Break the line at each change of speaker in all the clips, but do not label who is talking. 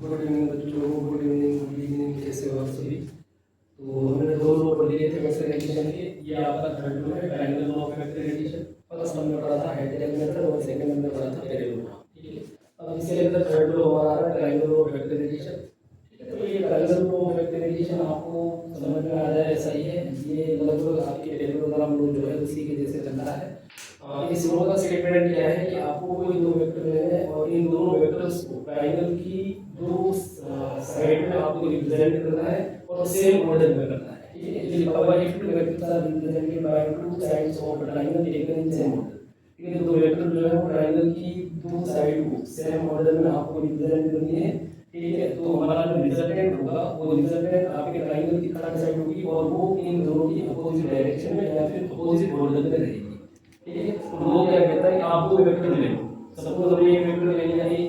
Good evening बच्चों, good evening, कैसे हो आप सभी। तो हमने दो रो पढ़ लिए थे वेक्टर एडिशन के। ये आपका थर्ड रो है, triangle of vector addition. First हमने पढ़ा था हेड मेथड और सेकंड हमने पढ़ा था पैरेललोग्राम। ठीक है, अब इसके अंदर थर्ड रो हमारा आ रहा है ट्रायंगल ऑफ वेक्टर एडिशन। ठीक है, तो ये ट्रायंगल ऑफ वेक्टर एडिशन आपको समझ में आ जाए ऐसा ही है। ये लगभग आपके पैरेललोग्राम रो जो है उसी के जैसे चलता है। इस रो का स्टेटमेंट क्या है कि आपको कोई दो वेक्टर लेने हैं और इन दोनों वेक्टर्स को ट्रायंगल की दो साइड में आपको रिप्रेजेंट करना है और सेम ऑर्डर में करना है। ठीक है, ये लिखा हुआ है if two vectors are represented by two sides of a triangle taken in same order. ठीक है, दो वेक्टर जो है वो ट्रायंगल की दो साइड को सेम ऑर्डर में आपको रिप्रेजेंट करनी है। ठीक है, तो हमारा जो रिजल्टेंट होगा वो रिजल्टेंट आपके ट्रायंगल की थर्ड साइड होगी और वो इन दोनों की अपोजिट डायरेक्शन में या फिर अपोजिट ऑर्डर में रहेगी। ठीक है, तो वो क्या कहता है कि आप दो वेक्टर ले लो। सपोज हमने एक वेक्टर ले लिया ए,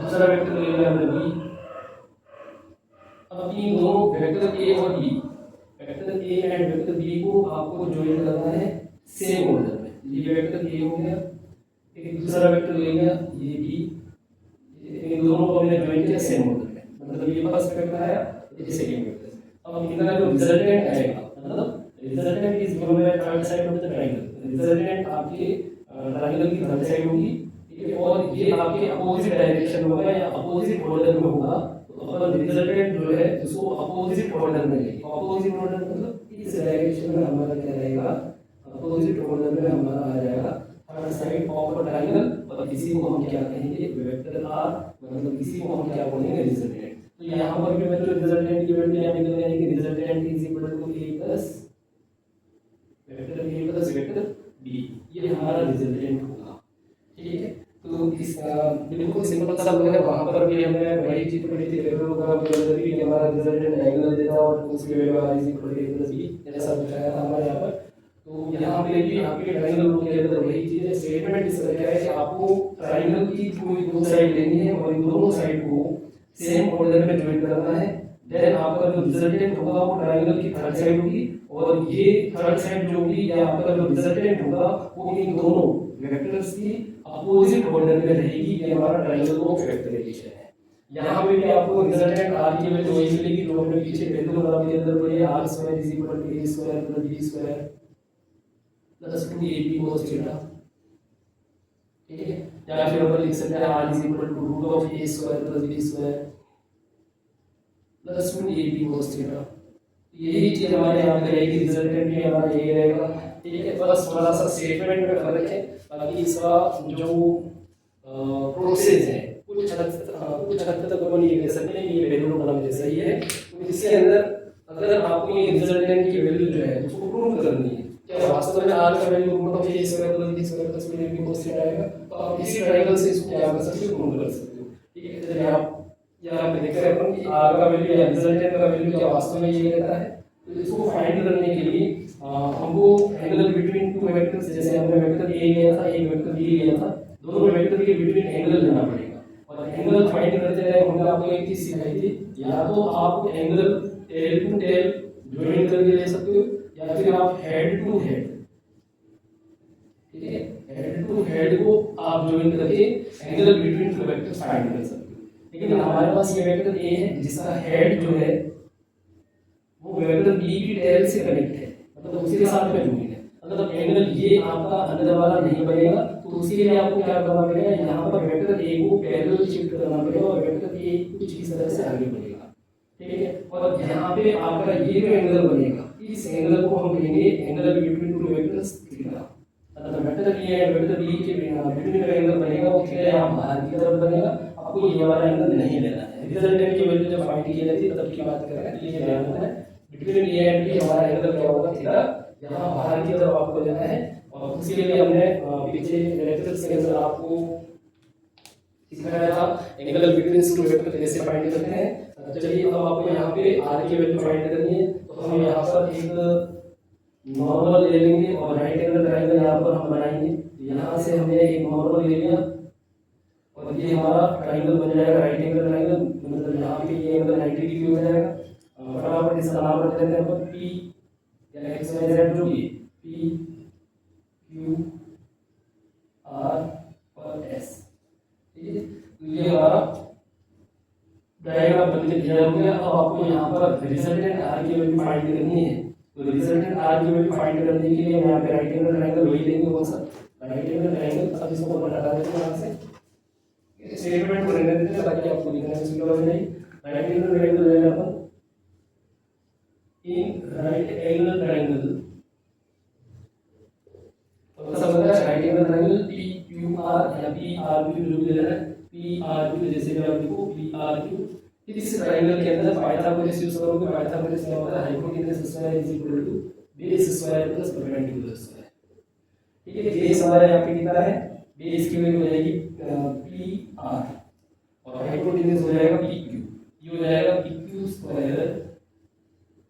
दूसरा वेक्टर ले लिया हमने बी। अब इन दोनों वेक्टर ए और B, vector A and vector B को आपको ज्वाइन करना है सेम ऑर्डर में। ये वेक्टर ए हो गया, एक दूसरा वेक्टर ले लिया ये बी, इन दोनों को हमने ज्वाइन किया सेम ऑर्डर में। मतलब ये फर्स्ट वेक्टर आया, ये सेकंड वेक्टर। अब इनका जो रिजल्टेंट आएगा, मतलब resultant is given by third side of the triangle. Resultant आपके ट्रायंगल की थर्ड साइड होगी। ठीक है, और ये आपके अपोजिट डायरेक्शन में होगा या अपोजिट ऑर्डर में होगा। तो अपन रिजल्टेंट जो है उसको अपोजिट ऑर्डर में लेंगे। अपोजिट ऑर्डर मतलब इस डायरेक्शन में हमारा क्या रहेगा, अपोजिट ऑर्डर में हमारा आ जाएगा third side of a triangle. और इसी को हम क्या कहेंगे, वेक्टर आर, मतलब इसी को हम क्या बोलेंगे, रिजल्टेंट। तो यहाँ पर भी बच्चों रिजल्टेंट की वैल्यू क्या निकल जाएगी, resultant is equal to A plus vector A plus vector B. ये हमारा रिजल्टेंट होगा। ठीक है, तो इसका बिल्कुल सिंपल सा है। वहां पर भी हमने वही चीज पढ़ी थी पैरेललोग्राम के अंदर भी कि हमारा रिजल्टेंट डायगोनल देता और उसकी value R is equal to A plus B, जैसा बताया था हमारे यहाँ पर। तो यहाँ पे भी आपके ट्रायंगल के अंदर वही चीज है। स्टेटमेंट इस तरह का है कि आपको ट्रायंगल की कोई दो साइड लेनी है और इन दोनों साइड को सेम ऑर्डर में ज्वाइन करना है। देन आपका जो रिजल्टेंट होगा वो ट्रायंगल की थर्ड साइड होगी और ये थर्ड साइड जो होगी या आपका जो रिजल्टेंट होगा वो इन दोनों वेक्टर्स की अपोजिट ऑर्डर में रहेगी। ये हमारा ट्रायंगल ऑफ वेक्टर एडिशन है। यहाँ पे भी आपको रिजल्टेंट आर की वैल्यू वही मिलेगी जो हमने पीछे पैरेललोग्राम के अंदर पढ़ी है, R square is equal to A square plus B square plus 2ab cos theta. ठीक है, या फिर अपन लिख सकते हैं R is equal to root of A square plus B square plus 2ab cos theta. यही चीज हमारे यहाँ पे रहेगी, रिजल्टेंट भी हमारा यही रहेगा। ठीक है, बस थोड़ा सा स्टेटमेंट में फर्क है, बाकी इसका जो प्रोसेस है कुछ हद तक अपन ये कह सकते हैं ये पैरेललोग्राम जैसा ही है। तो इसके अंदर अगर आपको ये रिजल्टेंट की वैल्यू जो है उसको प्रूव करनी है, क्या वास्तव में आर का value root of A square plus B square plus 2ab cos theta आएगा, तो आप इसी ट्रायंगल से इसको क्या कर सकते हो, प्रूव कर सकते हो। ठीक है, जैसे आप यहाँ पे देख रहे हैं कि आर का वैल्यू या रिजल्टेंट का वैल्यू क्या वास्तव में ये रहता है। तो इसको फाइंड करने के लिए हमको एंगल बिटवीन टू वेक्टर्स, जैसे हमने वेक्टर ए लिया था एक वेक्टर बी लिया था, दोनों वेक्टर के बिटवीन एंगल लेना पड़ेगा। और एंगल फाइंड करते टाइम हमने आपको एक चीज सिखाई थी, या तो आप angle tail to tail join करके ले सकते हो या फिर आप हेड टू हेड, ठीक है, हेड टू हेड को आप ज्वाइन करके angle between two vectors find कर सकते हो। लेकिन हमारे पास ये वेक्टर ए है जिसका हेड जो है वो वेक्टर बी की टेल से कनेक्ट है, मतलब उसके साथ में जुड़ी है। मतलब एंगल ये आपका अंदर वाला नहीं बनेगा, तो उसके लिए आपको क्या करना पड़ेगा, यहाँ पर वेक्टर ए को पैरेलल शिफ्ट करना पड़ेगा और वेक्टर ए कुछ इस तरह से आगे बढ़ेगा। ठीक है, और यहाँ पे आपका ये जो एंगल बनेगा इस एंगल को हम कहेंगे angle between two vectors theta. मतलब vector A and vector b के बिटवीन जो एंगल बनेगा वो थीटा यहाँ बाहर की तरफ बनेगा। आपको ये वाला एंगल नहीं लेना है। रिजल्टेंट की वैल्यू जब फाइंड की जाती है तब की बात कर रहे हैं, तो ये ध्यान रखना है बिटवीन ए एंड बी हमारा एंगल क्या होगा, थीटा, यहाँ बाहर की तरफ आपको लेना है। और उसके लिए हमने पीछे लेक्चर्स के अंदर आपको सिखाया था एंगल बिटवीन टू वेक्टर कैसे फाइंड करते हैं। चलिए अब आपको यहाँ पे आर की वैल्यू फाइंड करनी है, तो हम यहाँ पर एक नॉर्मल ले लेंगे और राइट एंगल ट्रायंगल यहाँ पर हम बनाएंगे। यहाँ से हमने एक नॉर्मल ले लिया और ये हमारा ट्रायंगल बन जाएगा राइट एंगल ट्रायंगल, मतलब यहाँ पे ये एंगल 90 डिग्री हो जाएगा। फटाफट इसका नाम रख देते हैं अपन पी या एक्स वाई जेड, जो भी पी क्यू आर और एस। ठीक है, तो ये हमारा हमारा डायग्राम बन के तैयार हो गया। अब आपको यहाँ पर रिजल्टेंट आर की वैल्यू फाइंड करनी है। तो रिजल्टेंट आर की वैल्यू फाइंड करने के लिए हम यहाँ पे राइट एंगल ट्रायंगल वही लेंगे, कौन सा, राइट एंगल ट्रायंगल। अब इसको अपन हटा देते हैं यहाँ से, स्टेटमेंट को रहने देते हैं ताकि आपको लिखने में सुविधा हो जाए। राइट एंगल ट्रायंगल लेंगे अपन, इन राइट एंगल ट्रायंगल तो समझ रहा है, right angle triangle P Q R या पी आर क्यू जो भी लेना है, पी आर क्यू जैसे भी आप लिखो पी आर क्यू। इस ट्रायंगल के अंदर पाइथागोरस यूज करोगे। पाइथागोरस क्या होता है, hypotenuse square is equal to base square plus perpendicular square. ठीक है, बेस हमारा यहाँ पे कितना है, बेस की वैल्यू हो जाएगी पी आर और हाइपोटेन्यूज हो जाएगा पी क्यू। ये हो जाएगा P Q square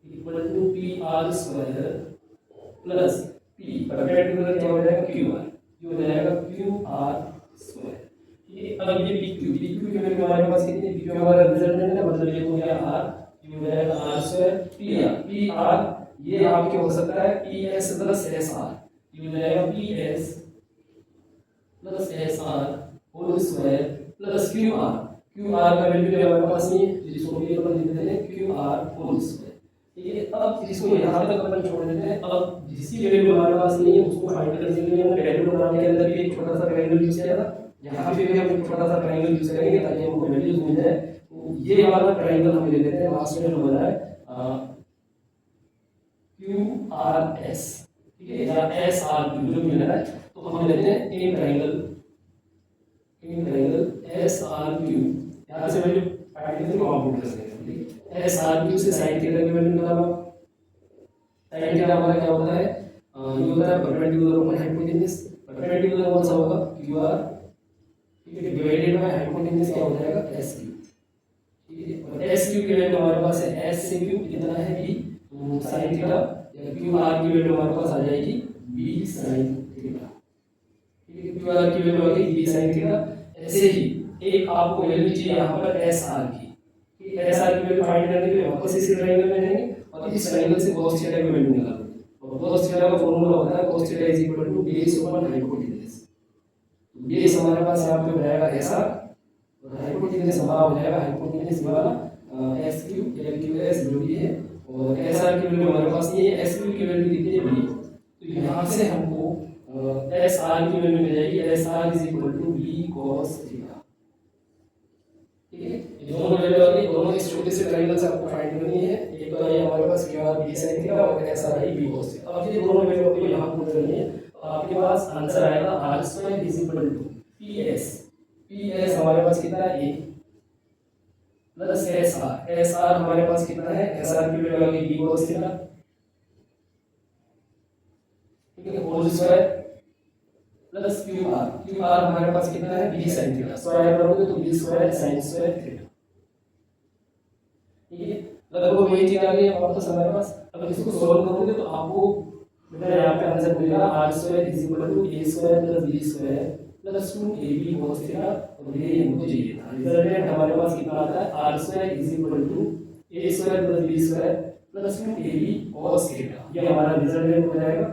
equal to P R square plus P perpendicular क्या हो जाएगा क्यू आर, ये हो जाएगा क्यू आर स्क्वायर। अब ये PQ की वैल्यू हमारे पास कितनी है, PQ हमारा रिजल्टेंट है, मतलब ये हो गया R, ये हो जाएगा R स्क्वायर PR ये आपके हो सकता है PS प्लस SR, ये हो जाएगा PS plus SR whole square plus QR का वैल्यू हमारे पास नहीं है जिसको भी अपन लिख देते हैं QR होल स्क्वायर। ठीक है, अब इसको यहाँ तक अपन छोड़ देते हैं। अब जिसकी वैल्यू हमारे पास नहीं है उसको फाइंड करने के लिए हमने पैरेललोग्राम के अंदर भी एक छोटा सा ट्रायंगल यूज किया था, यहाँ पे भी हम एक छोटा सा ट्रायंगल यूज करेंगे ताकि हमको वैल्यूज मिल जाए। तो ये वाला ट्रायंगल हम ले लेते हैं, लास्ट में जो बना है QRS, ठीक है, या SRQ जो मिल रहा है, तो हम लेते हैं इन ट्रायंगल SRQ। यहाँ से वैल्यू फाइंड करके कंप्यूट कर देंगे। ठीक है, SRQ से साइन थीटा की वैल्यू निकालो। साइन थीटा हमारा क्या होता है, ये होता है परपेंडिकुलर अपॉन हाइपोटेन्यूज। परपेंडिकुलर कौन सा होगा, QR, ठीक है, डिवाइडेड बाय हाइपोटेन्यूज क्या हो जाएगा SQ। ठीक है, और SQ की वैल्यू हमारे पास है S से Q कितना है B, तो sin थीटा या QR की वैल्यू हमारे पास आ जाएगी B sin थीटा। ठीक है, QR की वैल्यू आ गई B sin थीटा। ऐसे ही एक आपको वैल्यू चाहिए यहाँ पर SR की। ठीक है, SR की वैल्यू फाइंड करने के लिए वापस इसी ट्रायंगल में जाएंगे और इस ट्रायंगल से cos थीटा की वैल्यू निकालोगे। और cos थीटा का फार्मूला होता है cos theta is equal to base upon hypotenuse. Base हमारे पास यहाँ पे हो जाएगा SR और हाइपोटेन्यूज हमारा हो जाएगा हाइपोटेन्यूज वाला SQ या QS जो भी है। और SR की वैल्यू हमारे पास नहीं है, SQ की वैल्यू कितनी है B, तो यहाँ से हमको SR की वैल्यू मिल जाएगी SR is equal to B cos theta. ठीक है, ये दोनों वैल्यू आ गई, दोनों इस छोटे से ट्रायंगल से आपको फाइंड करनी है। एक तो ये हमारे पास QR B sin थीटा और SR है B cos थीटा। अब ये दोनों वैल्यू आपको यहाँ पुट करनी है, तो आपके पास आंसर आएगा R square is equal to PS हमारे पास कितना है A प्लस SR हमारे पास कितना है, SR की वैल्यू आ गई B cos थीटा। ठीक है, होल स्क्वायर प्लस QR हमारे पास कितना है B sin थीटा। स्क्वायर करोगे तो B square sin square theta. ठीक है, लगभग वही चीज आ गई वापस हमारे पास। अब इसको सॉल्व करोगे तो आपको बेटा यहाँ पे आंसर मिलेगा R square is equal to A square plus B square plus 2AB cos theta. और ये हमको चाहिए था, रिजल्टेंट हमारे पास कितना आता है R square is equal to A square plus B square plus 2AB cos theta. ये हमारा रिजल्टेंट हो जाएगा।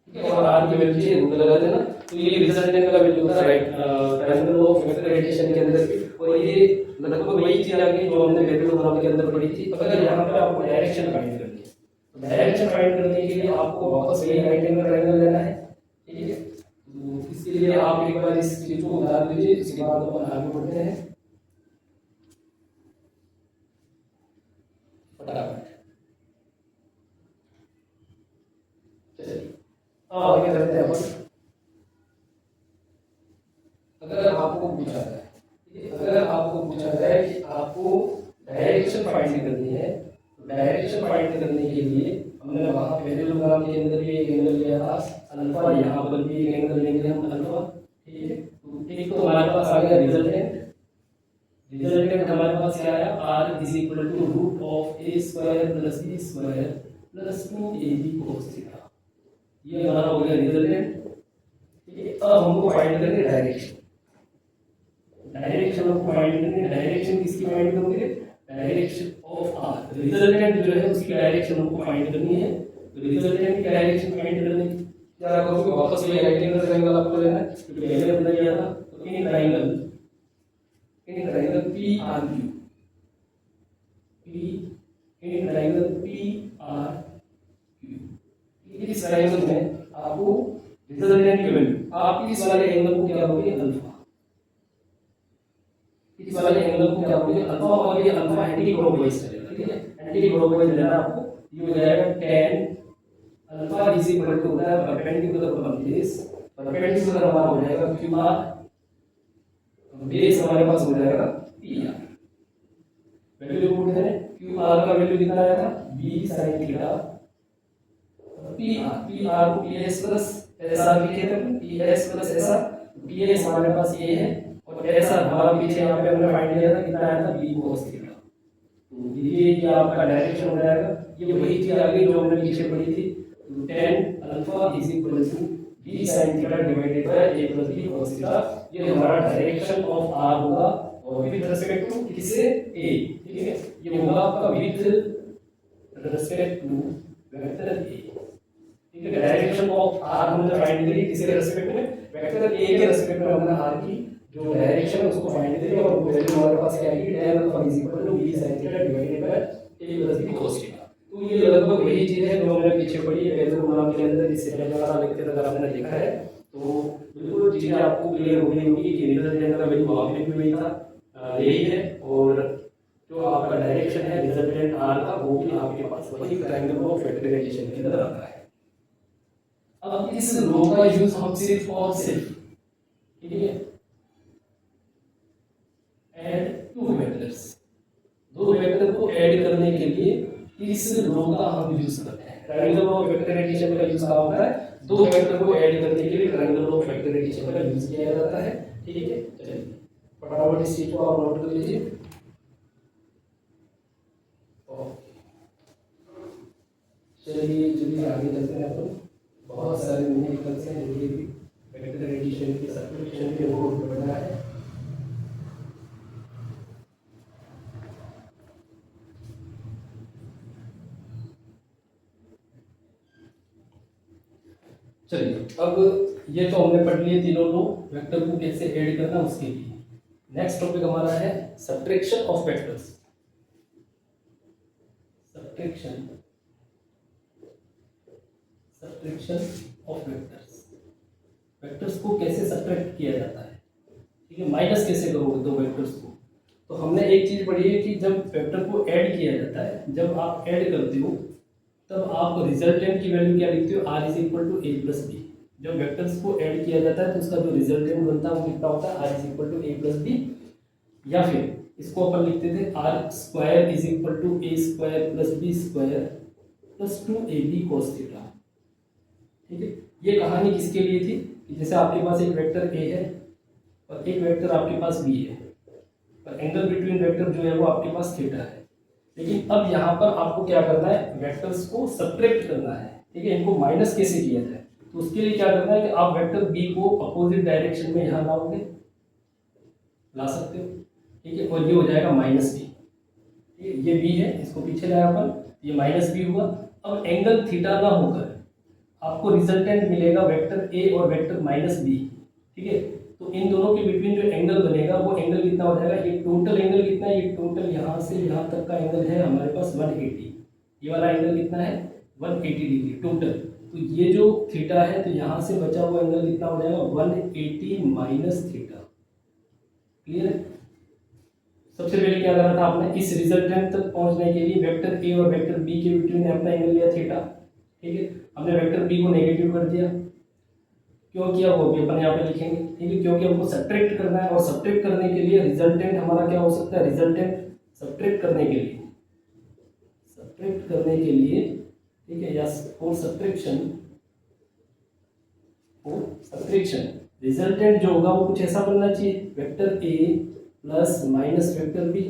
ठीक है, और R की वैल्यू चाहिए रूट लगा देना। तो ये रिजल्टेंट का वैल्यू होता है राइट ट्रायंगल ऑफ फैक्टराइजेशन के अंदर भी। और ये लगभग वही चीज आ गई जो हमने पैरेललोग्राम के अंदर पढ़ी थी। अगर यहाँ पे आपको डायरेक्शन फाइंड करनी है तो डायरेक्शन फाइंड करने के लिए आपको वापस वही राइट एंगल ट्रायंगल लेना है। ठीक है, तो इसके लिए आप एक बार इस चीज को बता दीजिए, इसके बाद अपन आगे बढ़ते हैं फटाफट। चलिए आगे चलते हैं अपन। अगर आपको पूछा जाए, अगर आपको पूछा जाए कि आपको डायरेक्शन फाइंड करनी है, तो डायरेक्शन फाइंड करने के लिए हमने वहाँ पैरेललोग्राम के अंदर भी एक एंगल लिया था अल्फा, यहाँ पर भी एक एंगल लेंगे हम अल्फा। ठीक है, तो एक तो हमारे पास आ गया रिजल्टेंट हमारे पास क्या आया, R is equal to root of A square plus B square plus 2AB cos theta. ये हमारा हो गया रिजल्टेंट। ठीक है, अब हमको फाइंड करनी है डायरेक्शन। डायरेक्शन हमको फाइंड करनी है। डायरेक्शन किसकी फाइंड करोगे, डायरेक्शन ऑफ R। रिजल्टेंट जो है उसकी डायरेक्शन हमको फाइंड करनी है। तो रिजल्टेंट की डायरेक्शन फाइंड करने क्या करोगे, वापस वही राइट एंगल ट्रायंगल आपको लेना है जो पहले हमने किया था। तो in triangle in triangle P R Q, P in triangle P R Q, इस ट्रायंगल में आपको रिजल्टेंट की वैल्यू, आप इस वाले एंगल को क्या बोलोगे अल्फा, इस वाले एंगल को क्या बोलोगे अल्फा, और ये अल्फा एंटी क्लॉकवाइज चलेगा, ठीक है, एंटी क्लॉकवाइज लेना आपको, ये हो जाएगा tan alpha is equal to होता है परपेंडिकुलर अपॉन बेस, परपेंडिकुलर हमारा हो जाएगा क्यू आर, बेस हमारे पास हो जाएगा पी आर, वैल्यू पुट करें, क्यू आर का वैल्यू कितना आया था b sin theta, p r को p s plus s r लिखे थे, p s plus s r, p s हमारे पास ये है और एस आर हमारा पीछे यहाँ पे हमने फाइंड किया था कितना आया था बी cos थीटा, तो ये आपका डायरेक्शन हो जाएगा, ये वही चीज आ गई जो हमने पीछे पढ़ी थी, tan alpha is equal to b sin theta divided by a plus b cos theta, ये हमारा डायरेक्शन ऑफ r होगा और विद रिस्पेक्ट टू किसे a, ठीक है, ये होगा आपका with respect to vector a, ठीक है, डायरेक्शन ऑफ r हमने फाइंड करी किसके रिस्पेक्ट में, वेक्टर a के रिस्पेक्ट में हमने r की जो डायरेक्शन है उसको फाइंड करी और वो वैल्यू हमारे पास क्या आएगी tan alpha is equal to b sin theta divided by a plus b cos theta, तो ये लगभग वही चीज है जो हमने पीछे पढ़ी है वेक्टर गुणांक के अंदर, इससे पहले वाला लेक्चर अगर आपने देखा है तो बिल्कुल चीजें आपको क्लियर हो गई होगी कि रिजल्टेंट का वैल्यू वहां पे भी वही था, यही है, और जो आपका डायरेक्शन है रिजल्टेंट आर का वो भी आपके पास वही ट्रायंगल ऑफ फैक्टराइजेशन के अंदर आता है। अब इस रो का यूज हम सिर्फ और सिर्फ, ठीक है, ऐड टू वेक्टर्स, दो वेक्टर को ऐड करने के लिए इस रो का हम यूज करते हैं, ट्रायंगल ऑफ फैक्टराइजेशन का यूज कहाँ होता है, दो वेक्टर को ऐड करने के लिए ट्रायंगल ऑफ फैक्टराइजेशन का यूज किया जाता है, ठीक है, चलिए फटाफट इस चीज को आप नोट कर लीजिए। चलिए चलिए आगे चलते हैं, अपन बहुत सारे न्यूमेरिकल्स हैं जो भी फैक्टराइजेशन के सब्ट्रैक्शन के रूप में बना है। चलिए अब ये तो हमने पढ़ लिए तीनों रो, वेक्टर को कैसे ऐड करना उसके लिए। नेक्स्ट टॉपिक हमारा है subtraction of vectors, subtraction of vectors, vectors को कैसे सब्ट्रैक्ट किया जाता है, ठीक है, माइनस कैसे करोगे दो वेक्टर्स को। तो हमने एक चीज पढ़ी है कि जब वेक्टर को ऐड किया जाता है, जब आप ऐड करते हो तब आप रिजल्टेंट की वैल्यू क्या लिखते हो, R is equal to A plus B. जब वेक्टर्स को ऐड किया जाता है तो उसका जो रिजल्टेंट बनता है वो कितना होता है, R is equal to A plus B, या फिर इसको अपन लिखते थे R square is equal to A square plus B square plus 2ab cos theta, ठीक है। ये कहानी किसके लिए थी कि जैसे आपके पास एक वेक्टर ए है और एक वेक्टर आपके पास बी है और एंगल बिटवीन वेक्टर जो है वो आपके पास थीटा है, लेकिन अब यहाँ पर आपको क्या करना है, वेक्टर्स को सब्ट्रैक्ट करना है, ठीक है, इनको माइनस कैसे किया जाए। तो उसके लिए क्या करना है कि आप वेक्टर बी को अपोजिट डायरेक्शन में यहाँ लाओगे, ला सकते हो, ठीक है, और ये हो जाएगा माइनस बी, ठीक है, ये बी है, इसको पीछे लाया अपन, ये माइनस बी हुआ। अब एंगल थीटा ना होकर आपको रिजल्टेंट मिलेगा वेक्टर ए और वेक्टर माइनस बी, ठीक है। तो इन दोनों के बिटवीन जो एंगल बनेगा वो एंगल कितना हो जाएगा, ये टोटल एंगल कितना है, ये टोटल यहाँ से यहाँ तक का एंगल है हमारे पास 180, ये वाला एंगल कितना है 180 डिग्री टोटल। तो ये जो थीटा है तो यहाँ से बचा हुआ एंगल कितना हो जाएगा 180 माइनस थीटा, क्लियर है। सबसे पहले क्या करना था आपने, इस रिजल्टेंट तक पहुंचने के लिए वेक्टर ए और वेक्टर बी के बिटवीन अपना एंगल लिया थीटा, ठीक है। हमने वेक्टर बी को नेगेटिव कर दिया, क्यों किया वो भी अपन यहाँ पे लिखेंगे, ठीक है, क्योंकि हमको सब्ट्रैक्ट करना है और सब्ट्रैक्ट करने के लिए रिजल्टेंट हमारा क्या हो सकता है, रिजल्टेंट सब्ट्रैक्ट करने के लिए, ठीक है, या फॉर सब्ट्रैक्शन रिजल्टेंट जो होगा वो कुछ ऐसा बनना चाहिए, vector A plus minus vector B,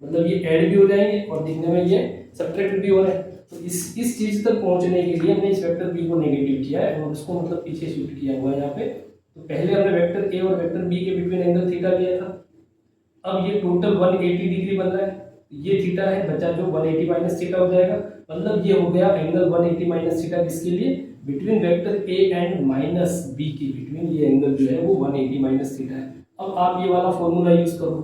मतलब ये ऐड भी हो जाएंगे और दिखने में ये सब्ट्रैक्ट भी हो रहा है। तो इस चीज तक पहुंचने के लिए हमने इस वेक्टर बी को नेगेटिव किया है और उसको मतलब पीछे शिफ्ट किया हुआ है यहाँ पे। तो पहले हमने वेक्टर ए और वेक्टर बी के बिटवीन एंगल थीटा लिया था, अब ये टोटल 180 डिग्री बन रहा है, ये थीटा है बचा जो 180 माइनस थीटा हो जाएगा, मतलब ये हो गया एंगल 180 माइनस थीटा किसके लिए, between vector A and minus B के बिटवीन ये एंगल जो है वो 180 माइनस थीटा है। अब आप ये वाला फॉर्मूला यूज करो,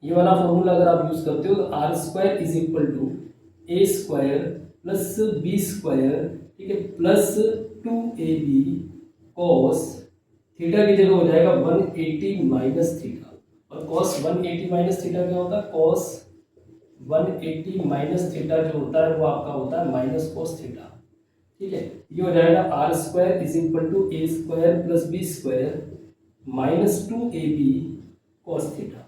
ये वाला फॉर्मूला अगर आप यूज करते हो तो R square is equal to A square plus B square, ठीक है, प्लस 2ab कॉस थीटा की जगह हो जाएगा 180 माइनस थीटा, और कॉस 180 माइनस थीटा क्या होता है, कॉस 180 माइनस थीटा जो होता है वो आपका होता है माइनस कॉस थीटा, ठीक है। ये हो जाएगा R square is equal to A square plus B square minus 2ab cos theta.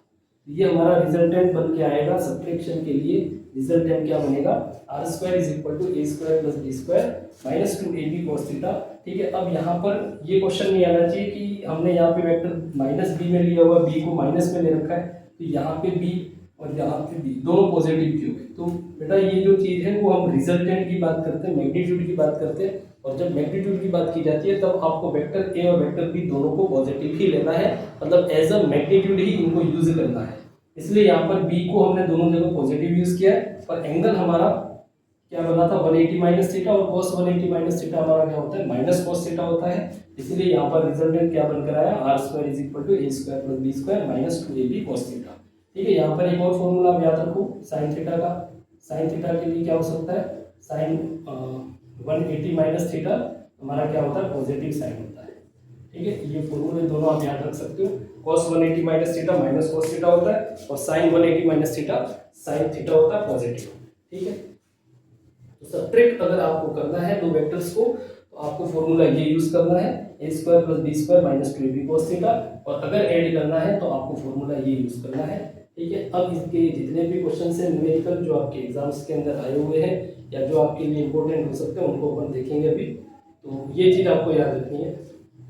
ये हमारा रिजल्टेंट बन के आएगा सब्ट्रैक्शन के लिए। रिजल्टेंट क्या बनेगा, R square is equal to A square plus B square minus 2ab cos theta, ठीक है। अब यहाँ पर ये क्वेश्चन नहीं आना चाहिए कि हमने यहाँ पे वेक्टर माइनस बी में लिया हुआ, बी को माइनस में ले रखा है, तो यहाँ पे बी और यहाँ पे बी दोनों पॉजिटिव क्यों है। तो बेटा ये जो चीज़ है वो हम रिजल्टेंट की बात करते हैं, मैग्नीट्यूड की बात करते हैं, और जब मैग्नीट्यूड की बात की जाती है तब आपको वेक्टर ए और वेक्टर बी दोनों को पॉजिटिव ही लेना है, मतलब एज अ मैग्नीट्यूड ही इनको यूज करना है। इसलिए यहाँ पर बी को हमने दोनों जगह पॉजिटिव यूज किया है, और एंगल हमारा क्या बना था 180 माइनस थीटा, और cos 180 माइनस थीटा हमारा क्या होता है माइनस cos थीटा होता है। इसलिए यहाँ पर रिजल्टेंट क्या बनकर आया, R square is equal to A square plus B square minus 2ab cos theta, ठीक है। यहाँ पर एक और फॉर्मूला आप याद रखो साइन थीटा का। साइन थीटा के लिए क्या हो सकता है, साइन 180 माइनस थीटा हमारा क्या होता है पॉजिटिव साइन होता है, ठीक है। ये फॉर्मूले दोनों आप याद रख सकते हो, cos 180 minus theta minus cos theta होता है, और sin 180 minus theta sin theta होता है पॉजिटिव, ठीक है। तो सब्ट्रैक्ट अगर आपको करना है दो वेक्टर्स को तो आपको फॉर्मूला ये यूज करना है, a square plus B square minus 2ab cos theta, और अगर ऐड करना है तो आपको फॉर्मूला ये यूज करना है, ठीक है। अब इसके जितने भी क्वेश्चन है न्यूमेरिकल जो आपके एग्जाम्स के अंदर आए हुए हैं या जो आपके लिए इंपॉर्टेंट हो सकते हैं उनको अपन देखेंगे अभी। तो ये चीज़ आपको याद रखनी है,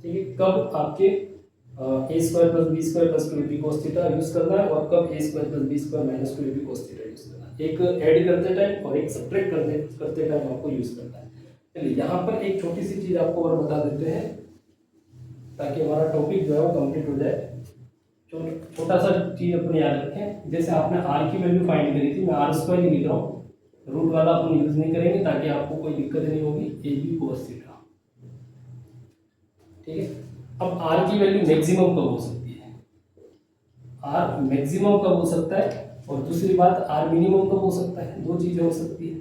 ठीक है, कब आपके a square plus B square plus 2ab cos theta use करना है, और कब a square plus B square minus 2ab cos theta use करना है। एक ऐड करते टाइम और एक सब्ट्रैक्ट करते टाइम आपको यूज करना है। चलिए यहाँ पर एक छोटी सी चीज आपको और बता देते हैं ताकि हमारा टॉपिक जो है वो कंप्लीट हो जाए। छोटा सा चीज अपने याद रखें, जैसे आपने आर की वैल्यू फाइंड करी थी, मैं आर स्क्वायर ही लिख रहा हूँ, रूट वाला अपन यूज नहीं करेंगे ताकि आपको कोई दिक्कत नहीं होगी, ए बी cos थीटा, ठीक है। अब आर की वैल्यू मैक्सिमम कब हो सकती है, आर मैक्सिमम कब हो सकता है, और दूसरी बात आर मिनिमम कब हो सकता है, दो चीजें हो सकती है,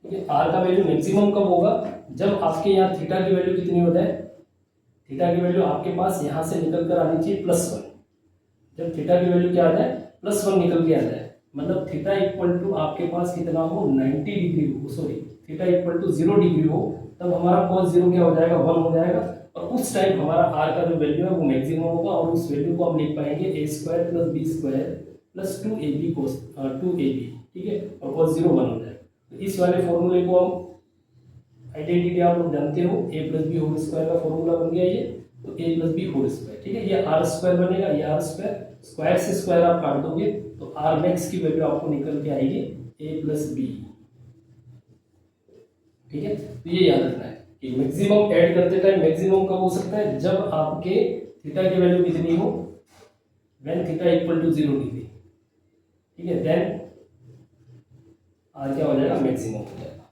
ठीक है। आर का वैल्यू मैक्सिमम कब होगा, जब आपके यहाँ थीटा की वैल्यू कितनी हो जाए, थीटा की वैल्यू आपके पास यहाँ से निकल कर आनी चाहिए +1, जब थीटा की वैल्यू क्या आ जाए +1 निकल के आ जाए, मतलब थीटा इक्वल टू आपके पास कितना हो 90 डिग्री हो, sorry theta equal to 0 degree हो, तब हमारा cos 0 क्या हो जाएगा 1 हो जाएगा, और उस टाइम हमारा आर का जो वैल्यू है वो मैक्सिमम होगा, और उस वैल्यू को हम लिख पाएंगे a square plus B square plus 2ab cos 2ab, ठीक है, और cos 0 1 हो जाएगा। तो इस वाले फॉर्मूले को हम आइडेंटिटी आप लोग जानते हो, ए प्लस बी होल स्क्वायर का फॉर्मूला बन गया ये, तो ए प्लस बी होल स्क्वायर, ठीक है। ये आर स्क्वायर बनेगा, ये आर स्क्वायर, स्क्वायर से स्क्वायर आप काट दोगे तो आर मैक्स की वैल्यू आपको निकल के आएगी ए प्लस बी, ठीक है। तो ये याद रखना है कि मैक्सिमम ऐड करते टाइम मैक्सिमम कब हो सकता है, जब आपके थीटा की वैल्यू कितनी हो, when theta equal to 0 degree, ठीक है, देन आर क्या हो जाएगा मैक्सिमम हो जाएगा।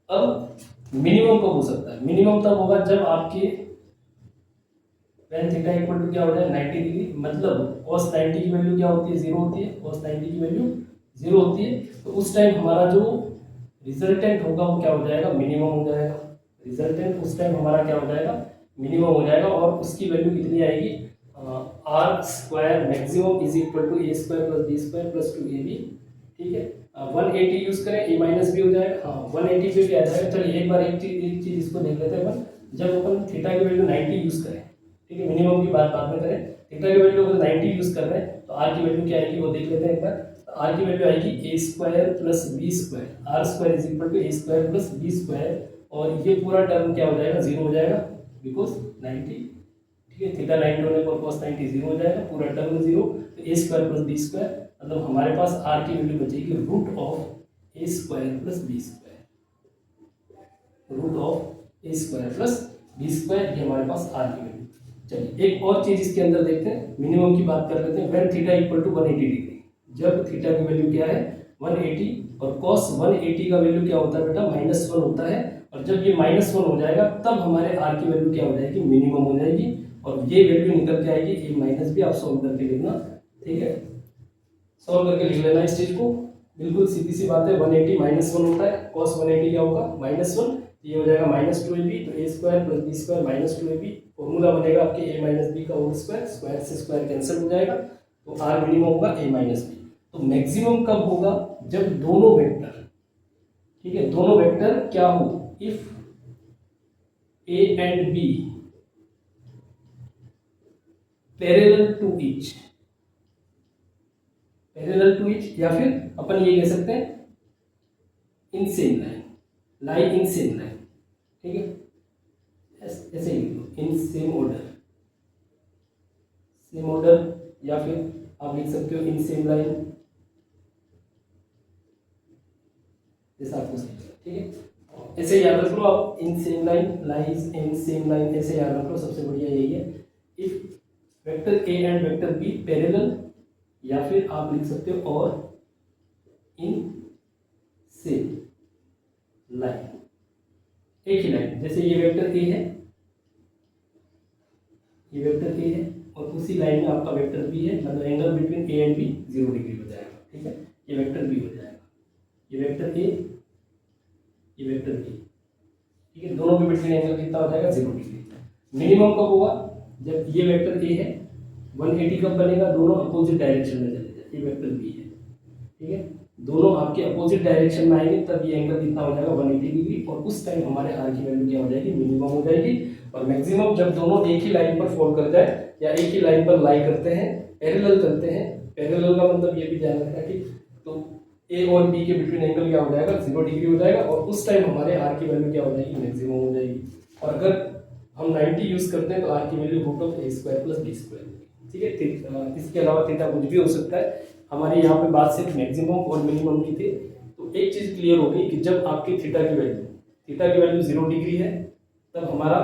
अब मिनिमम कब हो सकता है, मिनिमम तब होगा जब आपके व्हेन थीटा इक्वल टू क्या हो जाए 90 डिग्री, मतलब cos 90 की वैल्यू क्या होती है 0 होती है, cos 90 की वैल्यू 0 होती है, तो उस टाइम हमारा जो रिजल्टेंट होगा वो क्या हो जाएगा मिनिमम हो जाएगा, रिजल्टेंट उस टाइम हमारा क्या हो जाएगा मिनिमम हो जाएगा, और उसकी वैल्यू कितनी आएगी R square maximum is equal to A square plus B square plus 2ab, ठीक है। 180 यूज करें ए माइनस बी हो जाएगा, हाँ 180 पे भी आ जाएगा। चलिए एक बार एक चीज इसको देख लेते हैं अपन, जब अपन थीटा की वैल्यू 90 यूज करें, ठीक है, मिनिमम की बात बाद में करें, थीटा की वैल्यू अगर 90 यूज कर रहे हैं तो आर की वैल्यू क्या आएगी वो देख लेते हैं एक बार। तो आर की वैल्यू आएगी a square plus B square, r square is equal to A square plus B square, और ये पूरा टर्म क्या हो जाएगा 0 हो जाएगा बिकॉज 90, ठीक है, थीटा 90 होने पर cos 90 0 हो जाएगा, पूरा टर्म 0, तो A square plus B square, मतलब हमारे पास आर की वैल्यू बचेगी root of A square plus B square, root of A square plus B square, ये हमारे पास आर की वैल्यू। चलिए एक और चीज इसके अंदर देखते हैं, मिनिमम की बात कर लेते हैं, when theta equal to 180 degree, जब थीटा की वैल्यू क्या है 180, और cos 180 का वैल्यू क्या होता है बेटा -1 होता है, और जब ये -1 हो जाएगा तब हमारे आर की वैल्यू क्या हो जाएगी मिनिमम हो जाएगी, और ये वैल्यू निकल के आएगी ए माइनस बी, आप सॉल्व करके लिखना, ठीक है। सॉल्व करके लिख लेना इस चीज को। बिल्कुल सीधी सी बात है, 180 -1 होता है, cos 180 क्या होगा -1, ये हो जाएगा -2ab, तो a square plus b square -2ab, formula बनेगा आपके a माइनस बी का होल स्क्वायर, स्क्वायर से स्क्वायर कैंसिल हो जाएगा, तो r मिनिमम होगा a माइनस बी। तो मैक्सिमम कब होगा, जब दोनों वेक्टर, ठीक है, दोनों वेक्टर क्या हो, if a and b parallel to each, parallel to each, या फिर अपन ये कह सकते हैं in same line, lie in same line, ठीक है, ऐसे ही लिख लो, in same order, same order, या फिर आप लिख सकते हो इन सेम लाइन, जैसा आपको सही लगे, ठीक है। ऐसे याद रख लो आप, in same line, lies in same line, ऐसे याद रख लो, सबसे बढ़िया यही है। If vector A and vector B parallel, या फिर आप लिख सकते हो और इन सेम लाइन, एक ही लाइन, जैसे ये वेक्टर ए है, ये वेक्टर ए है, और उसी लाइन में आपका वेक्टर बी है, मतलब angle between A and B 0 degree हो जाएगा, ठीक है, ये वेक्टर बी हो जाएगा, ये वेक्टर ए, ये वेक्टर बी, ठीक है, दोनों के बिटवीन एंगल कितना हो जाएगा 0 डिग्री। मिनिमम कब होगा, जब ये वेक्टर ए है 180 कब बनेगा, दोनों अपोजिट डायरेक्शन में चले जाए, ये वेक्टर बी है, ठीक है, दोनों आपके अपोजिट डायरेक्शन में आएंगे, तब ये एंगल कितना हो जाएगा 180 डिग्री, और उस टाइम हमारे आर की वैल्यू क्या हो जाएगी, मिनिमम हो जाएगी। और मैक्सिमम जब दोनों एक ही लाइन पर फॉल कर जाए, या एक ही लाइन पर लाई करते हैं, पैरेलल करते हैं, पैरेलल का मतलब ये भी ध्यान रखना कि तो ए और बी के बिटवीन एंगल क्या हो जाएगा 0 डिग्री हो जाएगा, और उस टाइम हमारे आर की वैल्यू क्या हो जाएगी, मैक्सिमम हो जाएगी। और अगर हम 90 यूज करते हैं तो आर की value root of A square plus B square, ठीक है। इसके अलावा थीटा कुछ भी हो सकता है, हमारी यहाँ पे बात सिर्फ मैक्सिमम और मिनिमम की थी। तो एक चीज क्लियर हो गई कि जब आपकी थीटा की वैल्यू 0 डिग्री है तब हमारा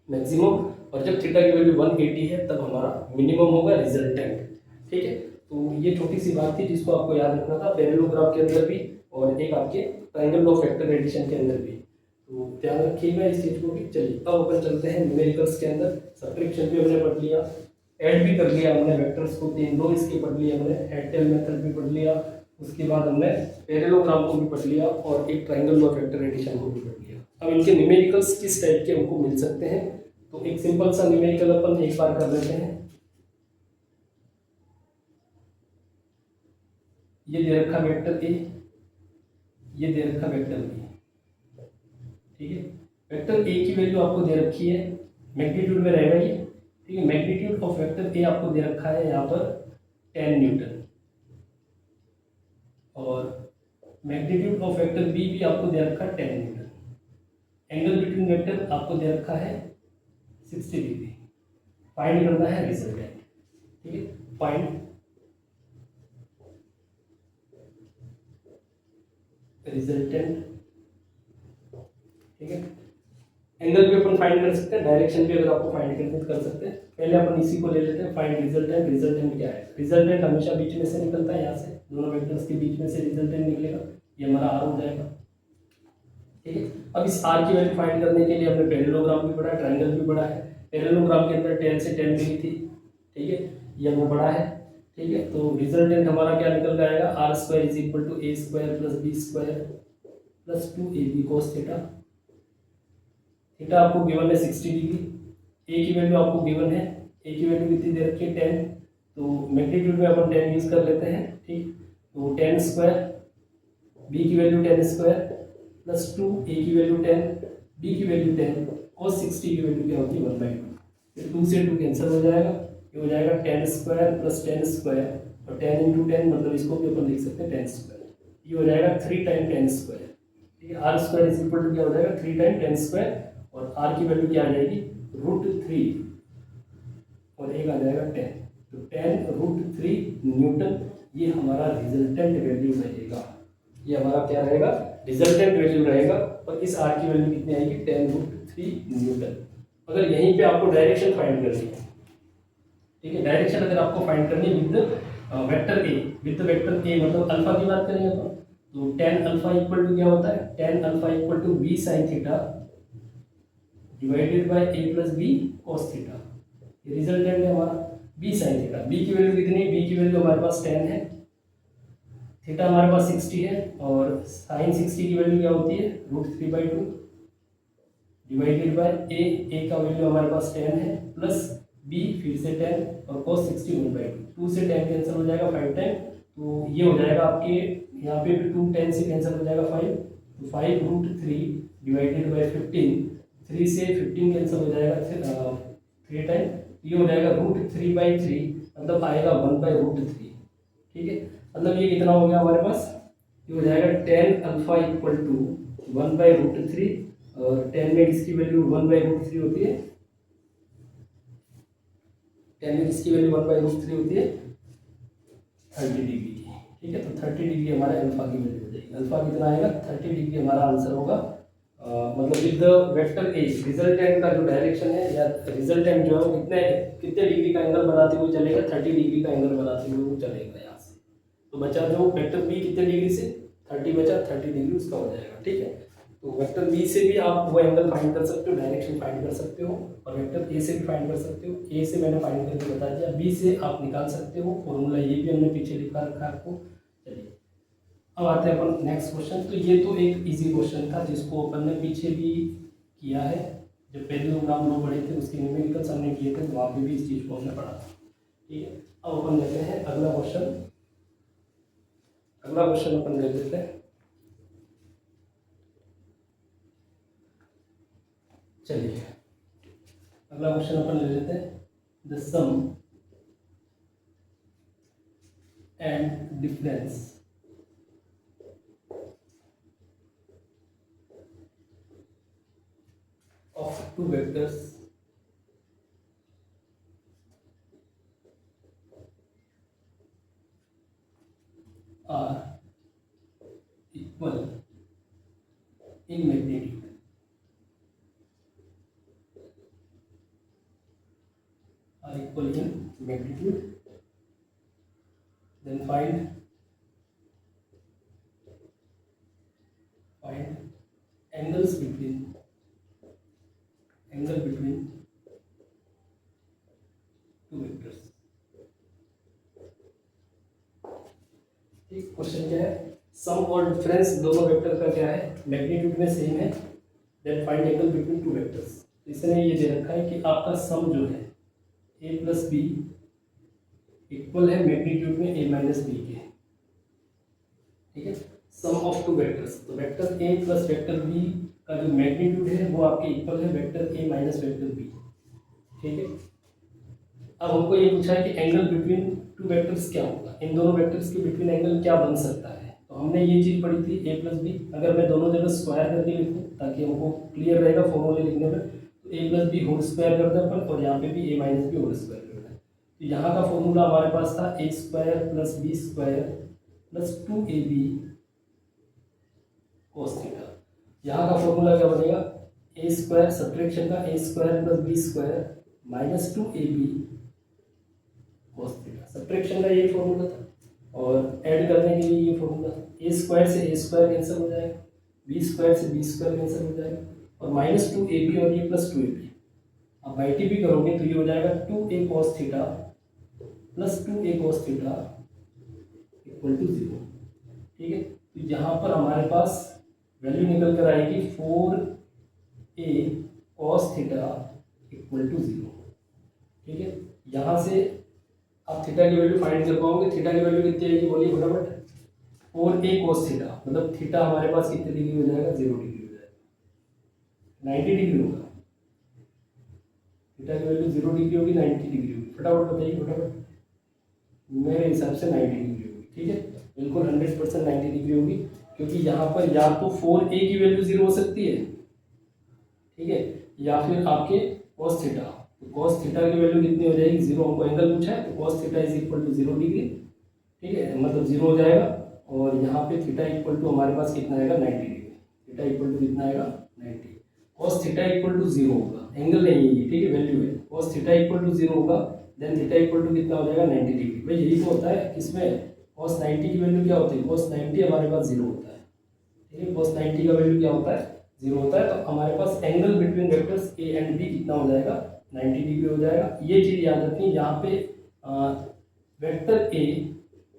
मैक्सिमम, और जब थीटा की वैल्यू 180 है तब हमारा मिनिमम होगा रिजल्टेंट, ठीक है। तो ये छोटी सी बात थी जिसको आपको याद रखना था, पैरेललोग्राफ के अंदर भी और एक आपके ट्रायंगल ऑफ वेक्टर एडिशन के अंदर भी, तो ध्यान रखिएगा इस चीज को भी। चलिए अब अपन चलते हैं न्यूमेरिकल्स के अंदर। सब्ट्रैक्शन भी हमने पढ़ लिया, ऐड भी कर लिया हमने, वेक्टर्स को 3 रो इसके पढ़ लिए हमने, हेड टेल मेथड भी पढ़ लिया, उसके बाद हमने पैरेललोग्राम को भी पढ़ लिया, और एक ट्रायंगल ऑफ वेक्टर एडिशन को भी पढ़ लिया। अब इनके न्यूमेरिकल्स किस टाइप के हमको मिल सकते हैं, तो एक सिंपल सा न्यूमेरिकल अपन एक बार कर लेते हैं। ये दे रखा वेक्टर ए, ये दे रखा वेक्टर बी, ठीक है। वेक्टर ए की वैल्यू आपको दे रखी है, मैग्नीट्यूड में रहेगा ये, ठीक है। मैग्नीट्यूड ऑफ वेक्टर ए आपको दे रखा है यहाँ पर 10 न्यूटन, और मैग्नीट्यूड ऑफ वेक्टर बी भी आपको दे रखा है 10 न्यूटन। एंगल बिटवीन वेक्टर आपको दे रखा है 60 डिग्री। फाइंड करना है रिजल्टेंट, ठीक है, फाइंड रिजल्टेंट, ठीक है। एंगल भी अपन फाइंड कर सकते हैं, डायरेक्शन भी अगर आपको फाइंड करनी कर सकते हैं। पहले अपन इसी को ले लेते हैं, फाइंड रिजल्टेंट। रिजल्टेंट क्या है, रिजल्टेंट हमेशा बीच में से निकलता है, यहाँ से दोनों वेक्टर्स के बीच में से रिजल्टेंट निकलेगा, ये हमारा आर हो जाएगा, ठीक है। अब इस आर की वैल्यू फाइंड करने के लिए हमने पैरेललोग्राम भी पढ़ा है, ट्रायंगल भी पढ़ा है। पैरेललोग्राम के अंदर 10 से 10 मिली थी, ठीक है, ये हमने पढ़ा है, ठीक है। तो रिजल्टेंट हमारा क्या निकल के आएगा, R square is equal to A square plus B square plus 2ab cos theta. Theta आपको गिवन है 60 डिग्री, ए की वैल्यू आपको गिवन है, ए की वैल्यू कितनी दे रखी है 10, तो मैग्नीट्यूड में अपन 10 यूज कर लेते हैं, ठीक। तो 10 स्क्वायर, बी की वैल्यू 10 स्क्वायर प्लस 2, ए की वैल्यू 10, बी की वैल्यू 10, cos 60 की वैल्यू क्या होती है 1/2, फिर 2 से 2 कैंसिल हो जाएगा, ये हो जाएगा 10 स्क्वायर प्लस 10 स्क्वायर, और 10 इंटू 10 मतलब इसको भी अपन लिख सकते हैं 10 स्क्वायर, ये हो जाएगा 3 टाइम 10 स्क्वायर, ठीक है। R square is equal to क्या हो जाएगा 3 टाइम 10 स्क्वायर, और आर की वैल्यू क्या आ जाएगी √3, और एक आ जाएगा 10, तो 10√3 न्यूटन, ये हमारा रिजल्टेंट वैल्यू रहेगा, ये हमारा क्या रहेगा रिजल्टेंट वैल्यू रहेगा। और इस आर की वैल्यू कितनी आएगी 10√3 न्यूटन। अगर यहीं पे आपको डायरेक्शन फाइंड करनी है, ठीक है, डायरेक्शन अगर आपको फाइंड करनी है with vector A, with vector A मतलब अल्फा की बात करेंगे तो 10 अल्फा इक्वल टू क्या होता है 10 alpha equal to B sine theta divided by A plus B cos theta, ये रिजल्टेंट है हमारा। बी साइन थीटा, बी की वैल्यू कितनी है, बी की वैल्यू हमारे पास 10 है, थीटा हमारे पास 60 है, और साइन 60 की वैल्यू क्या होती है, √3/2 डिवाइडेड बाय ए का वैल्यू हमारे पास 10 है, प्लस बी फिर से 10 और cos 60 1/2, 2 से 10 कैंसिल हो जाएगा 5 टाइम, तो ये हो जाएगा आपके यहाँ पे भी 2 10 से कैंसिल हो जाएगा 5, तो 5√3 डिवाइडेड बाय 15, 3 से 15 कैंसिल हो जाएगा 3 टाइम, ये हो जाएगा √3/3, मतलब आएगा 1/√3। ठीक है, मतलब ये कितना हो गया हमारे पास, ये हो जाएगा tan अल्फा इक्वल टू 1/√3, और tan में इसकी वैल्यू 1/√3 होती है, tan में इसकी वैल्यू 1/√3 होती है 30 डिग्री की। ठीक है, तो 30 डिग्री हमारा अल्फा की वैल्यू हो जाएगी, अल्फा कितना आएगा 30 डिग्री हमारा आंसर होगा। मतलब विद वेक्टर ए रिजल्टेंट का जो डायरेक्शन है या रिजल्टेंट जो है वो कितने डिग्री का एंगल बनाते हुए चलेगा, 30 डिग्री का एंगल बनाते हुए वो चलेगा यहाँ से। तो बचा जो वेक्टर बी कितने डिग्री से, 30 बचा, 30 डिग्री उसका हो जाएगा। ठीक है, तो वेक्टर बी से भी आप वो एंगल फाइंड कर सकते हो, डायरेक्शन फाइंड कर सकते हो, और वेक्टर ए से भी फाइंड कर सकते हो। ए से मैंने फाइंड करके बता दिया, बी से आप निकाल सकते हो, फॉर्मूला ये भी हमने पीछे लिखा रखा है आपको। चलिए अब आते हैं अपन नेक्स्ट क्वेश्चन। तो ये तो एक इजी क्वेश्चन था जिसको अपन ने पीछे भी किया है, जब पहले लोग हम लोग पढ़े थे उसके न्यूमेरिकल्स हमने किए थे, तो वहाँ पे भी इस चीज़ को हमने पढ़ा था। ठीक है, अब अपन लेते हैं अगला क्वेश्चन। अगला क्वेश्चन अपन ले लेते हैं। चलिए अगला क्वेश्चन अपन ले लेते हैं, the sum and difference of two vectors are equal in magnitude, then find angles between two vectors। ठीक, क्वेश्चन क्या है, सम और डिफरेंस दोनों वेक्टर का क्या है, मैग्नीट्यूड में सेम है, then find angle between two vectors. इसने ये दे रखा है कि आपका सम जो है a प्लस बी इक्वल है मैग्नीट्यूड में a माइनस बी के। ठीक है, सम ऑफ टू वेक्टर्स, तो vector a plus vector b का जो मैग्नीट्यूड है वो आपके इक्वल है vector a minus vector b। ठीक है, अब हमको ये पूछा है कि एंगल बिटवीन टू वेक्टर्स क्या होगा, इन दोनों वेक्टर्स के बिटवीन एंगल क्या बन सकता है। तो हमने ये चीज़ पढ़ी थी a प्लस बी, अगर मैं दोनों जगह स्क्वायर करके लिखूँ ताकि हमको क्लियर रहेगा फॉर्मूले लिखने में, तो a plus B whole square करते हैं अपन, और यहाँ पे भी a minus B whole square करते हैं। तो यहाँ का फॉर्मूला हमारे पास था a square plus B square plus 2ab cos theta. यहाँ का फॉर्मूला क्या बनेगा, a स्क्वायर सब्ट्रैक्शन का a square plus B square minus 2ab cos theta. Subtraction का यही फॉर्मूला था, और ऐड करने के लिए ये फॉर्मूला, a स्क्वायर से a स्क्वायर कैंसिल हो जाएगा, b स्क्वायर से b स्क्वायर कैंसिल हो जाएगा, और माइनस 2ab और ये प्लस 2ab। अब बाई टी भी करोगे तो ये हो जाएगा 2a cos theta plus 2a cos theta equal to 0। ठीक है, तो यहाँ पर हमारे पास वैल्यू निकल कर आएगी 4a cos theta equal to 0। ठीक है, यहाँ से आप थीटा की वैल्यू फाइंड कर पाओगे। थीटा की वैल्यू कितनी आएगी, बोलिए फटाफट, 4a cos थीटा, मतलब थीटा हमारे पास कितने डिग्री हो जाएगा, 0 डिग्री हो जाएगा, 90 डिग्री होगा। थीटा की वैल्यू 0 डिग्री होगी, 90 डिग्री होगी, फटाफट बताइए फटाफट। मेरे हिसाब से 90 डिग्री होगी। ठीक है, बिल्कुल 100% 90 डिग्री होगी, क्योंकि यहाँ पर या तो 4a की वैल्यू 0 हो सकती है, ठीक है, या फिर आपके cos थीटा। तो cos थीटा की वैल्यू कितनी हो जाएगी, 0, हमको एंगल पूछा है, तो cos theta is equal to 0 degree. ठीक है, मतलब 0 हो जाएगा, और यहाँ पे थीटा इक्वल टू हमारे पास कितना आएगा, 90 डिग्री। थीटा इक्वल टू कितना आएगा, 90। cos थीटा इक्वल टू 0 होगा, एंगल नहीं है ये, ठीक है, वैल्यू है। cos थीटा इक्वल टू 0 होगा, देन थीटा इक्वल टू कितना हो जाएगा, 90 डिग्री। भाई यही तो होता है किसमें, cos 90 की वैल्यू क्या होती है, cos 90 हमारे पास 0 होता है। ठीक है, cos 90 का वैल्यू क्या होता है, 0 होता है। तो हमारे पास angle between vectors a and b कितना हो जाएगा, 90 डिग्री हो जाएगा। ये चीज़ याद रखनी, यहाँ पे vector A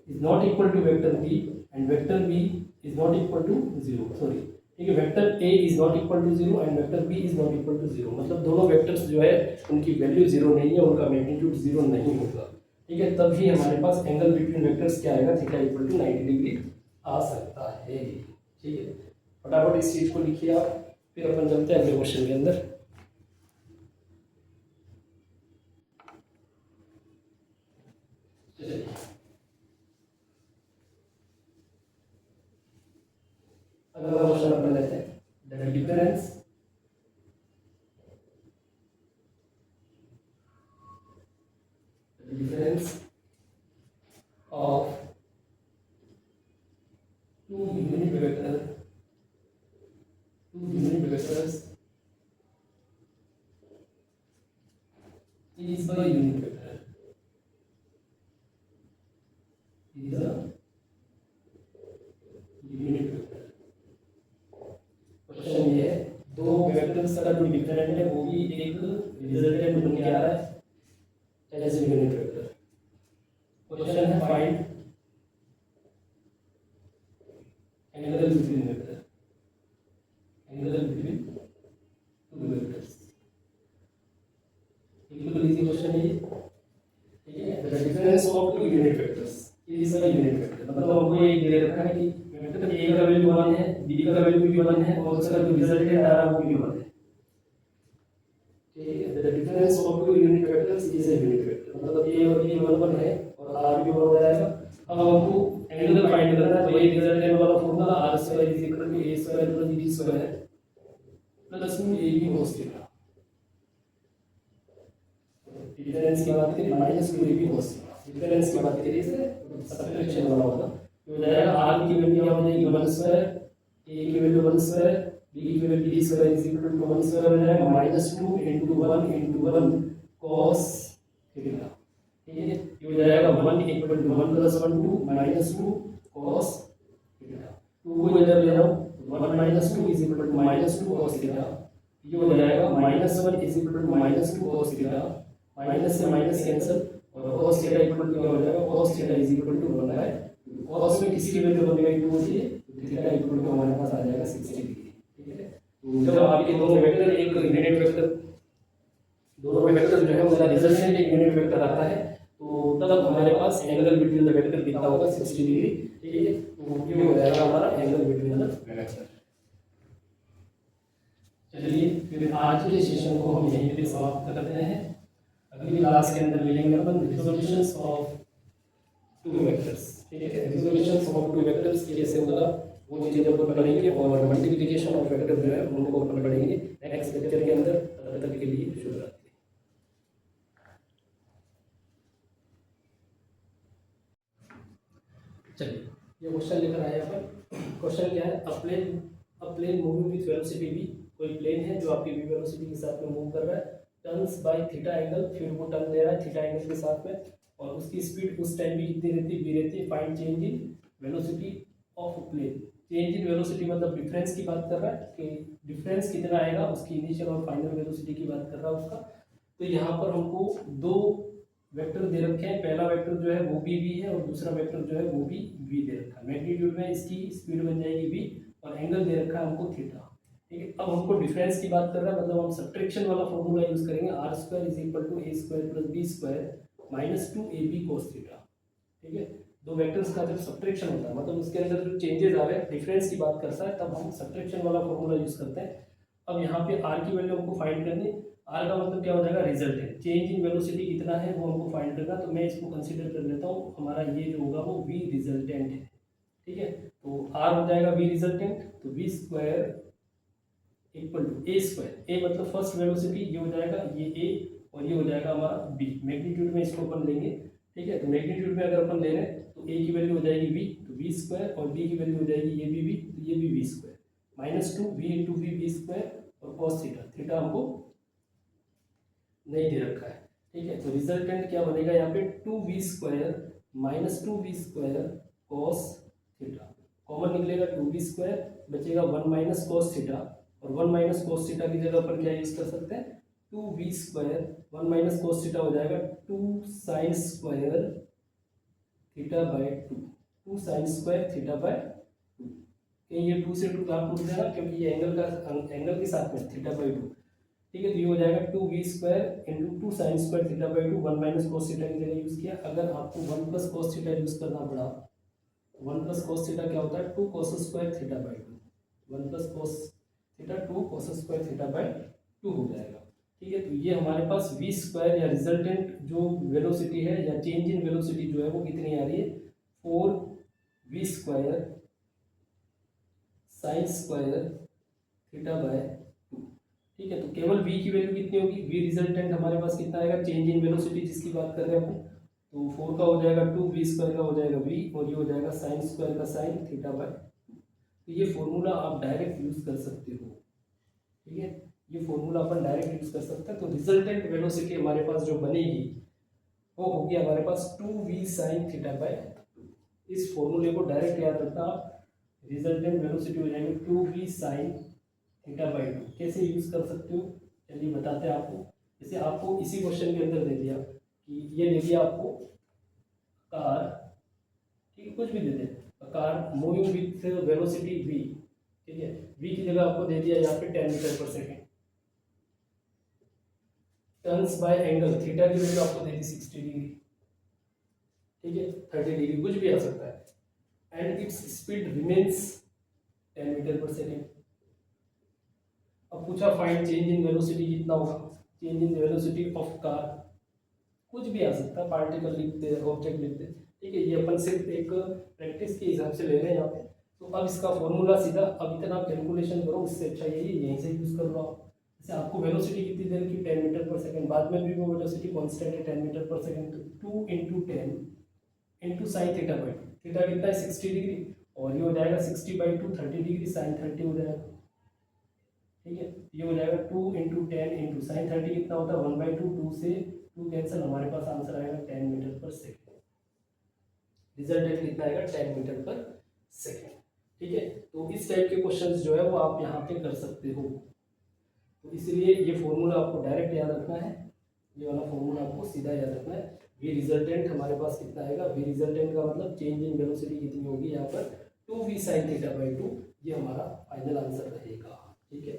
is not equal to vector B and vector B is not equal to zero, sorry ठीक है, vector A is not equal to zero and vector B is not equal to zero, मतलब दोनों vectors जो है उनकी value zero नहीं है, उनका मैग्नीट्यूड जीरो नहीं होगा, ठीक है, तभी हमारे पास एंगल बिटवीन वेक्टर्स क्या आएगा, थीटा इक्वल टू 90 डिग्री आ सकता है, ठीक है। फटाफट इस चीज को लिखिए आप, फिर अपन चलते हैं अगले क्वेश्चन के अंदर। अगला क्वेश्चन अपन लेते हैं, the difference of two unit vectors is a unit vector, is a unit vector। Question ये है, दो वेक्टर्स का जो डिफरेंट है वो भी एक रिजल्टेंट बन के आ रहा है as a unit vector. Question है find angle between vector, angle between two vectors, बिल्कुल इजी क्वेश्चन है ये, ठीक है। The difference of two unit vectors is a unit vector, मतलब हमको ये दे रखा है कि वेक्टर ए का वैल्यू 1 है, बी का वैल्यू भी 1 है और उसका जो रिजल्टेंट आ रहा है वो भी 1 है, ठीक है। The difference of two unit vectors is a unit vector, मतलब ए और बी 1 है और आर भी 1 हो जाएगा। अब हमको एंगल फाइंड करना है, तो वही रिजल्टेंट वाला formula r square is equal to a square plus b square plus में a b cos theta, difference की बात करें minus 2ab cos theta, difference की बात करें इसे सब्ट्रैक्शन वाला होगा, तो हो जाएगा r की वैल्यू क्या हो जाएगी 1 स्क्वायर, a की वैल्यू 1 स्क्वायर, b की value b square is equal to 1 square हो जाएगा माइनस 2 into 1 cos थीटा, ठीक है। ये हो जाएगा 1 equal to 1 plus 1 2 minus 2 cos theta, 2 को इधर ले जाओ 1 minus 2 is equal to minus 2 cos theta, ये हो जाएगा minus 1 is equal to minus 2 cos theta, minus से माइनस कैंसिल और cos थीटा इक्वल टू क्या हो जाएगा, cos theta is equal to 1 by cos में किसकी वैल्यू 1/2 होती है, तो थीटा इक्वल टू हमारे पास आ जाएगा 60 डिग्री, ठीक है। तो जब आपके दोनों वेक्टर एक यूनिट वेक्टर, दोनों वेक्टर जो है उसका रिजल्टेंट एक यूनिट वेक्टर आता है, तो तब हमारे पास एंगल बिटवीन द वेक्टर कितना होगा 60 डिग्री, ठीक है। तो ये हो जाएगा हमारा एंगल बिटवीन द वेक्टर। चलिए फिर आज के सेशन को हम यहीं पे समाप्त करते हैं, अगली क्लास के अंदर मिलेंगे अपन रिजोल्यूशंस ऑफ टू वेक्टर्स, ठीक है। रिजोल्यूशंस ऑफ टू वेक्टर्स कैसे होगा वो चीज़ अपन पढ़ेंगे और मल्टीप्लिकेशन ऑफ वेक्टर जो है उनको अपन पढ़ेंगे नेक्स्ट लेक्चर के अंदर। तब तक के लिए शुभ रात्रि। चलिए ये क्वेश्चन लेकर आए अपन। क्वेश्चन क्या है, a plane moving with velocity v, कोई प्लेन है जो आपकी v वेलोसिटी के साथ में मूव कर रहा है, टर्न्स बाय थीटा एंगल, फिर वो टर्न ले रहा है थीटा एंगल के साथ में, और उसकी स्पीड उस टाइम भी कितनी रहती है, v रहती है। Find change in velocity of plane, change in velocity मतलब डिफरेंस की बात कर रहा है कि डिफरेंस कितना आएगा, उसकी इनिशियल और फाइनल वेलोसिटी की बात कर रहा है उसका। तो यहाँ पर हमको दो वेक्टर दे रखे हैं, पहला वेक्टर जो है वो भी v है और दूसरा वेक्टर जो है वो भी v दे रखा है। मैग्नीट्यूड में इसकी स्पीड बन जाएगी v और एंगल दे रखा है हमको थीटा, ठीक है। अब हमको डिफरेंस की बात कर रहा है, मतलब हम सब्ट्रैक्शन वाला फॉर्मूला यूज करेंगे, r square is equal to a square plus b square minus 2ab cos theta, ठीक है। दो वेक्टर्स का जब सब्ट्रैक्शन होता है मतलब उसके अंदर जो चेंजेस आ रहे हैं डिफरेंस की बात करता है, तब हम सब्ट्रैक्शन वाला फॉर्मूला यूज करते हैं। अब यहाँ पे r की वैल्यू हमको फाइंड करनी, r का मतलब क्या हो जाएगा, रिजल्टेंट, चेंज इन वेलोसिटी कितना है वो हमको फाइंड करना। तो मैं इसको कंसीडर कर लेता हूँ, हमारा ये जो होगा वो v रिजल्टेंट है, ठीक है। तो r हो जाएगा v रिजल्टेंट, तो v square equal to a square, a मतलब फर्स्ट वेलोसिटी, ये हो जाएगा ये a और ये हो जाएगा हमारा b। मैग्नीट्यूड में इसको अपन लेंगे, ठीक है। तो मैग्नीट्यूड में अगर अपन ले रहे हैं तो a की वैल्यू हो जाएगी v, तो v स्क्वायर, और b की वैल्यू हो जाएगी ये भी v, तो ये भी v square minus 2v into v square और cos थीटा, थीटा हमको नहीं दे रखा है, ठीक है। तो रिजल्टेंट क्या बनेगा यहाँ पे 2v square minus 2v square cos theta, common निकलेगा 2v स्क्वायर, बचेगा 1 माइनस cos थीटा, और 1 माइनस cos थीटा की जगह पर क्या यूज कर सकते हैं, 2v² 1 माइनस कोस थीटा हो जाएगा 2 sine square theta by 2 sine square theta by 2। कहीं ये 2 से 2 कहाँ टूट जाएगा क्योंकि ये एंगल के साथ में थीटा बाय 2। ठीक है, तो ये हो जाएगा 2v² into 2 sine square theta by 2 1 minus cos theta की जगह यूज किया। अगर आपको 1 प्लस कोस थीटा यूज करना पड़ा, 1 प्लस कोस थीटा क्या होता है 2 cos square theta by 2, 1 plus cos theta 2 cos square theta by 2 हो जाएगा। ठीक है, तो ये हमारे पास v² या रिजल्टेंट जो वेलोसिटी है या चेंज इन वेलोसिटी जो है वो कितनी आ रही है 4v² sine square theta by 2। ठीक है, तो केवल v की वैल्यू कितनी होगी, v रिजल्टेंट हमारे पास कितना आएगा चेंज इन वेलोसिटी जिसकी बात कर रहे हैं अपन, तो 4 का हो जाएगा 2v² का हो जाएगा v और ये हो जाएगा साइन स्क्वायर का साइन थीटा बाय 2। तो ये फॉर्मूला आप डायरेक्ट यूज कर सकते हो। ठीक है, ये फॉर्मूला अपन डायरेक्ट यूज कर सकते हैं। तो रिजल्टेंट वेलोसिटी हमारे पास जो बनेगी वो होगी हमारे पास 2v साइन थीटा बाय 2। इस फॉर्मूले को डायरेक्ट याद रखना आप, रिजल्टेंट वेलोसिटी हो जाएगी 2v साइन थीटा बाई 2। कैसे यूज कर सकते हो चलिए बताते हैं आपको। जैसे आपको इसी क्वेश्चन के अंदर दे दिया कि ये दे दिया आपको कार, ठीक है कुछ भी दे दे, car moving with velocity v। ठीक है, v की जगह आपको दे दिया यहाँ पे 10 मीटर पर second, turns bye angle theta की वैल्यू आपको दे दी 60 डिग्री, ठीक है 30 डिग्री कुछ भी आ सकता है, and its speed remains 10 metre पर सेकेंड। अब पूछा फाइंड चेंज इन वेलोसिटी कितना होगा, change in velocity of car, कुछ भी आ सकता है, पार्टिकल लिखते ऑब्जेक्ट लिखते। ठीक है, ये अपन सिर्फ एक प्रैक्टिस के हिसाब से ले रहे हैं यहाँ पे। तो अब इसका फॉर्मूला सीधा अब इतना आप कैलकुलेशन करो, उससे अच्छा यही यहीं से यूज कर लो आप। जैसे आपको वेलोसिटी कितनी देर की 10 मीटर पर सेकंड, बाद में भी वो वेलोसिटी कांस्टेंट है 10 मीटर पर सेकंड, तो 2 into 10 into sine theta by 2, theta कितना है 60 डिग्री और ये हो जाएगा 60 बाई 2 30 डिग्री, साइन 30 हो जाएगा। ठीक है, ये हो जाएगा 2 इंटू 10 इंटू साइन 30 कितना होता है 1/2, 2 से 2 कैंसिल, हमारे पास आंसर आएगा 10 मीटर पर सेकेंड। रिजल्टेंट कितना आएगा 10 मीटर पर सेकेंड। ठीक है, तो इस टाइप के क्वेश्चंस जो है वो आप यहाँ पे कर सकते हो। तो इसलिए ये फॉर्मूला आपको डायरेक्ट याद रखना है, ये वाला फॉर्मूला आपको सीधा याद रखना है। वी रिजल्टेंट हमारे पास कितना आएगा, वी रिजल्टेंट का मतलब चेंज इन वेलोसिटी कितनी होगी यहाँ पर 2v sin थीटा बाई 2, ये हमारा फाइनल आंसर रहेगा। ठीक है,